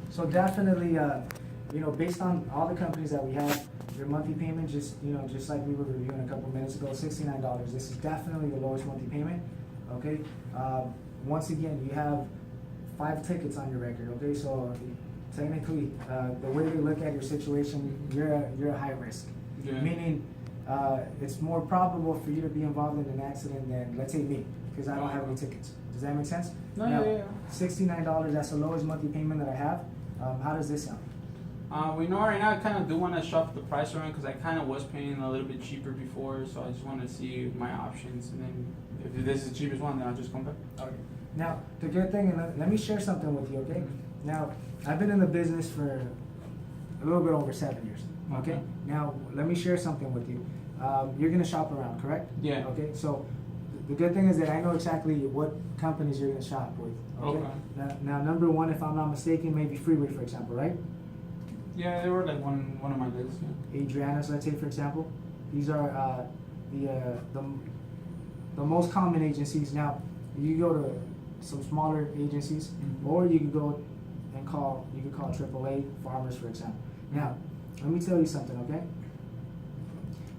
So definitely, based on all the companies that we have, your monthly payment, just like we were reviewing a couple minutes ago, $69. This is definitely the lowest monthly payment, okay? Once again, you have 5 tickets on your record, okay? So technically, the way they look at your situation, you're a high risk. Yeah. Meaning, it's more probable for you to be involved in an accident than, let's say, me, because I don't have any tickets. Does that make sense? No, Now, yeah. $69, that's the lowest monthly payment that I have. How does this sound? We know right now I kind of do want to shop the price around because I kind of was paying a little bit cheaper before, so I just want to see my options, and then if this is the cheapest one, then I'll just come back. Okay. Now, the good thing, and let me share something with you, okay? Now, I've been in the business for a little bit over 7 years, okay? Okay. Now, let me share something with you. You're gonna shop around, correct? Yeah. Okay, so the good thing is that I know exactly what companies you're gonna shop with, okay? Okay. Now, number one, if I'm not mistaken, maybe Freeway, for example, right? Yeah, they were like one of my lists. Yeah. Adriana's, let's say, for example. These are the most common agencies. Now, you go to some smaller agencies, Mhm. or you could go and call AAA Farmers, for example. Now, let me tell you something, okay?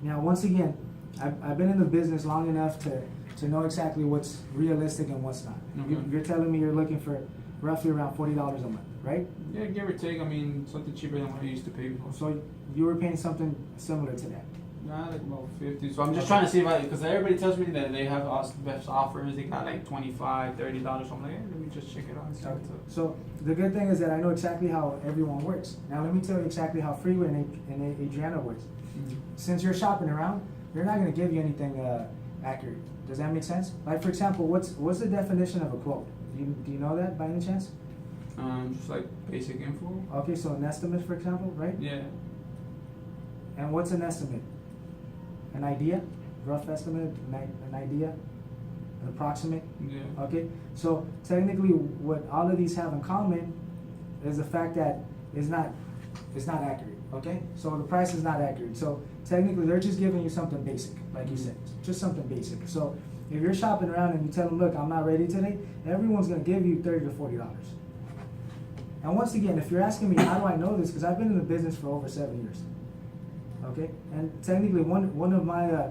Now, once again, I've been in the business long enough to know exactly what's realistic and what's not. Mhm. You're telling me you're looking for roughly around $40 a month, right? Yeah, give or take. I mean, something cheaper than what I used to pay before. So you were paying something similar to that. Nah, like about 50. So I'm just Okay. trying to see if because everybody tells me that they have best offers. They got like $25, $30. So I'm like, let me just check it out and see what's up. So the good thing is that I know exactly how everyone works. Now let me tell you exactly how Freeway and Adriana works. Mhm. Since you're shopping around, they're not going to give you anything accurate. Does that make sense? Like, for example, what's the definition of a quote? Do you know that by any chance? Just like basic info. Okay, so an estimate, for example, right? Yeah. And what's an estimate? An idea? Rough estimate? An idea? An approximate? Yeah. Okay, so technically, what all of these have in common is the fact that it's not accurate. Okay, so the price is not accurate. So technically, they're just giving you something basic, like you said, just something basic. So if you're shopping around and you tell them, look, I'm not ready today, everyone's gonna give you $30 to $40. And once again, if you're asking me, how do I know this? Because I've been in the business for over 7 years. Okay, and technically, one of my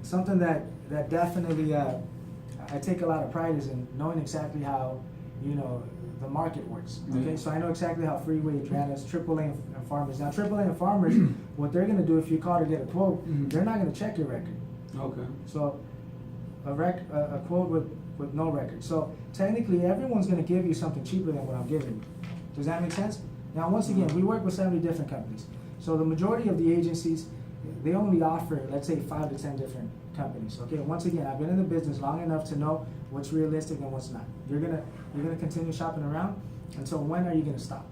something that definitely I take a lot of pride is in knowing exactly how the market works. Okay, so I know exactly how Freeway, Adriana's, AAA, and Farmers. Now, AAA and Farmers, what they're gonna do if you call to get a quote, Mhm. they're not gonna check your record. Okay. So a quote with no record. So technically, everyone's gonna give you something cheaper than what I'm giving you. Does that make sense? Now, once again, we work with 70 different companies. So the majority of the agencies, they only offer, let's say, 5 to 10 different companies. Okay, once again, I've been in the business long enough to know what's realistic and what's not. You're gonna continue shopping around until when are you gonna stop?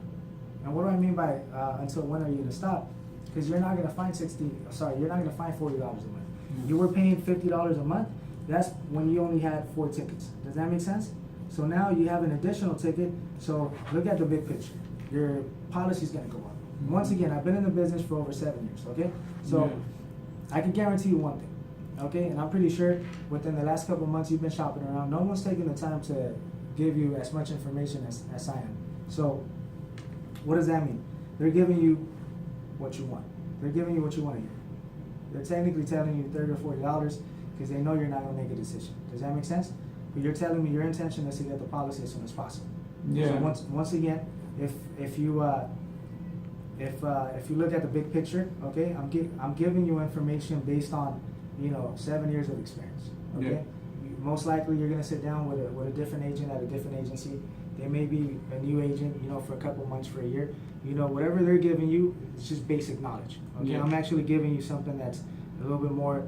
And what do I mean by until when are you gonna stop? Because you're not gonna find you're not gonna find $40 a month. Mhm. You were paying $50 a month. That's when you only had 4 tickets. Does that make sense? So now you have an additional ticket. So look at the big picture. Your policy's gonna go up. Mhm. Once again, I've been in the business for over 7 years. Okay, so Yeah. I can guarantee you one thing. Okay, and I'm pretty sure within the last couple months you've been shopping around, no one's taking the time to give you as much information as I am. So what does that mean? They're giving you what you want. They're giving you what you want to hear. They're technically telling you $30 or $40 because they know you're not going to make a decision. Does that make sense? But you're telling me your intention is to get the policy as soon as possible. Yeah. So once again, if you look at the big picture, okay, I'm giving you information based on 7 years of experience. Okay, Yeah. Most likely you're gonna sit down with a different agent at a different agency. They may be a new agent, for a couple months, for a year. Whatever they're giving you, it's just basic knowledge. Okay, Yeah. I'm actually giving you something that's a little bit more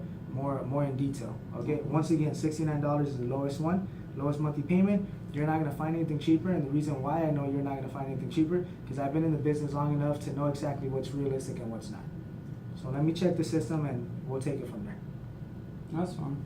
in detail. Okay, once again, $69 is the lowest monthly payment. You're not gonna find anything cheaper, and the reason why I know you're not gonna find anything cheaper, because I've been in the business long enough to know exactly what's realistic and what's not. So let me check the system, and we'll take it from there. That's fine.